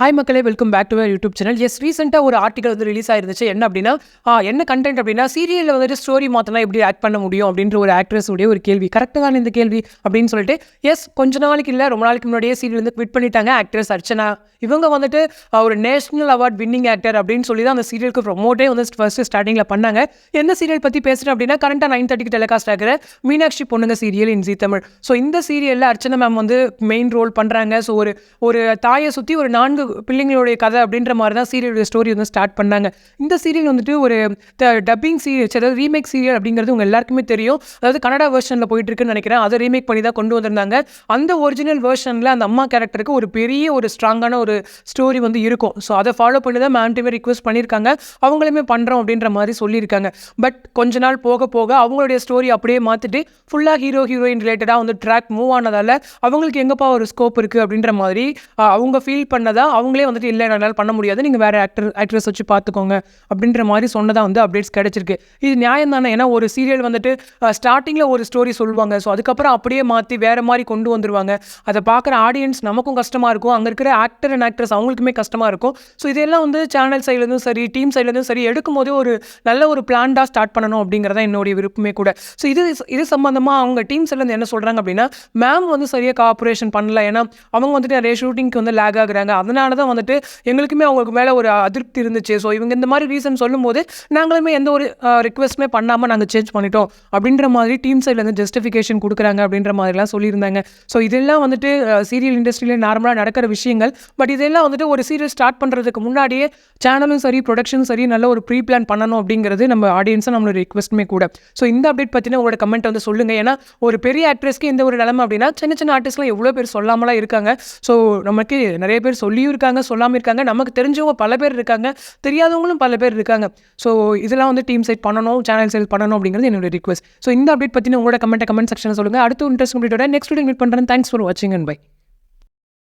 Hi மக்களே, welcome back to YouTube channel. ரீசெண்டாக ஒரு ஆர்டிகல் வந்து ரிலீஸ் ஆயிருந்துச்சு. என்ன அப்படின்னா, என்ன கண்டென்ட் அப்படின்னா, சீரியலில் வந்துட்டு ஸ்டோரி மாற்றினா எப்படி ஆக்ட் பண்ண முடியும் அப்படின்ற ஒரு ஆக்ட்ரஸ் உடைய ஒரு கேள்வி. கரெக்டான இந்த கேள்வி அப்படின்னு சொல்லிட்டு, கொஞ்ச நாளைக்கு இல்லை, ரொம்ப நாளைக்கு முன்னாடியே சீரியல் வந்து குவிட் பண்ணிட்டாங்க ஆக்ட்ரஸ் அர்ச்சனா. இவங்க வந்துட்டு ஒரு நேஷனல் அவார்ட் வின்னிங் ஆக்டர் அப்படின்னு சொல்லி தான் அந்த சீரியலுக்கு ப்ரொமோட்டே வந்து ஃபர்ஸ்ட் ஸ்டார்டிங்கில் பண்ணாங்க. எந்த சீரியல் பற்றி பேசுகிறேன் அப்படின்னா, கரண்டாக 9:30 டெலிகாஸ்ட் ஆகிற மீனாட்சி பொண்ணுங்க சீரியல் இன் ஜீ தமிழ். ஸோ இந்த சீரியலில் அர்ச்சனா மேம் வந்து மெயின் ரோல் பண்ணுறாங்க. ஸோ ஒரு தாயை சுற்றி ஒரு 4 பிள்ளைங்களுடைய கதை அப்படின்ற மாதிரி தான் சீரியலுடைய ஸ்டோரி வந்து ஸ்டார்ட் பண்ணாங்க. இந்த சீரியல் வந்துட்டு ஒரு டப்பிங் சீரியல், அதாவது ரீமேக் சீரியல் அப்படிங்கிறது உங்கள் எல்லாருக்குமே தெரியும். அதாவது கன்னடா வெர்ஷனில் போயிட்டு இருக்குன்னு நினைக்கிறேன். அதை ரீமேக் பண்ணி தான் கொண்டு வந்திருந்தாங்க. அந்த ஒரிஜினல் வெர்ஷனில் அந்த அம்மா கேரக்டருக்கு ஒரு பெரிய ஒரு ஸ்ட்ராங்கான ஒரு ஸ்டோரி வந்து இருக்கும். ஸோ அதை ஃபாலோ பண்ணி தான் மேம்டிவே ரிக்வெஸ்ட் பண்ணியிருக்காங்க. அவங்களுமே பண்ணுறோம் அப்படின்ற மாதிரி சொல்லியிருக்காங்க. பட் கொஞ்ச நாள் போக போக அவங்களுடைய ஸ்டோரி அப்படியே மாற்றிட்டு ஃபுல்லாக ஹீரோயின் ரிலேட்டடாக வந்து ட்ராக் மூவ் ஆனதால் அவங்களுக்கு எங்கப்பா ஒரு ஸ்கோப் இருக்குது அப்படின்ற மாதிரி அவங்க ஃபீல் பண்ணதா அவங்களே வந்துட்டு இல்லை என்னால் பண்ண முடியாது, நீங்கள் வேறு ஆக்ட்ரஸ் வச்சு பார்த்துக்கோங்க அப்படின்ற மாதிரி சொன்னதாக வந்து அப்டேட்ஸ் கிடச்சிருக்கு. இது நியாயம் தானே? ஏன்னா ஒரு சீரியல் வந்துட்டு ஸ்டார்டிங்கில் ஒரு ஸ்டோரி சொல்லுவாங்க. ஸோ அதுக்கப்புறம் அப்படியே மாற்றி வேறு மாதிரி கொண்டு வந்துடுவாங்க. அதை பார்க்குற ஆடியன்ஸ் நமக்கும் கஷ்டமாக இருக்கும், அங்கே இருக்கிற ஆக்டர் அண்ட் ஆக்ட்ரஸ் அவங்களுக்குமே கஷ்டமாக இருக்கும். ஸோ இதெல்லாம் வந்து சேனல் சைட்லேருந்தும் சரி, டீம் சைட்லேருந்தும் சரி, எடுக்கும் போதே ஒரு நல்ல ஒரு பிளான்டாக ஸ்டார்ட் பண்ணணும் அப்படிங்கிறதான் என்னுடைய விருப்பமே கூட. ஸோ இது சம்மந்தமாக அவங்க டீம் சைட்லேருந்து என்ன சொல்கிறாங்க அப்படின்னா, மேம் வந்து சரியாக கோஆப்ரேஷன் பண்ணல. ஏன்னா அவங்க வந்துட்டு நிறைய ஷூட்டிங்க்கு வந்து லேக் ஆகுறாங்க. அதனால தான் வந்துட்டு எங்களுக்குமே அவங்களுக்கு மேலே ஒரு அதிருப்தி இருந்துச்சு. ஸோ இவங்க இந்த மாதிரி ரீசன் சொல்லும்போது நாங்களுமே எந்த ஒரு ரிக்வெஸ்ட்டுமே பண்ணாமல் நாங்கள் சேஞ்ச் பண்ணிட்டோம் அப்படின்ற மாதிரி டீம் சைட்லேருந்து ஜஸ்டிஃபிகேஷன் கொடுக்குறாங்க அப்படின்ற மாதிரிலாம் சொல்லியிருந்தாங்க. ஸோ இதெல்லாம் வந்துட்டு சீரியல் இண்டஸ்ட்ரியில் நார்மலாக நடக்கிற விஷயங்கள். பட் இதெல்லாம் வந்துட்டு ஒரு சீரியல் ஸ்டார்ட் பண்ணுறதுக்கு முன்னாடியே சேனலும் சரி, ப்ரொடக்ஷனும் சரி, நல்ல ஒரு ப்ரீ பிளான் பண்ணணும் அப்படிங்கிறது நம்ம ஆடியன்ஸாக நம்மளோட ரிக்வெஸ்ட்டுமே கூட. ஸோ இந்த அப்டேட் பற்றின உங்களோட கமெண்ட் வந்து சொல்லுங்கள். ஏன்னா ஒரு பெரிய ஆக்ட்ரஸ்க்கு இந்த ஒரு நிலைமை அப்படின்னா, சின்ன சின்ன ஆர்டிஸ்ட்லாம் எவ்வளோ பேர் சொல்லாமலாம் இருக்காங்க. ஸோ நமக்கு நிறைய பேர் சொல்லியும் இருக்காங்க, சொல்லாமல் இருக்காங்க. நமக்கு தெரிஞ்சவங்க பல பேர் இருக்காங்க, தெரியாதவங்களும் பல பேர் இருக்காங்க. ஸோ இதெல்லாம் வந்து டீம் சைட் பண்ணணும், சேனல் சைட் பண்ணணும் அப்படிங்கிறது என்னோட ரிக்வெஸ்ட். ஸோ இந்த அப்டேட் பற்றின உங்களோட கமெண்ட் செக்ஷனில் சொல்லுங்கள். அடுத்த இன்ட்ரெஸ்ட் கம்ப்ளீட்டோட நெக்ஸ்ட் வீடியோ மீட் பண்ணுறேன். தேங்க்ஸ் ஃபார் வாட்சிங் அண்ட் பை.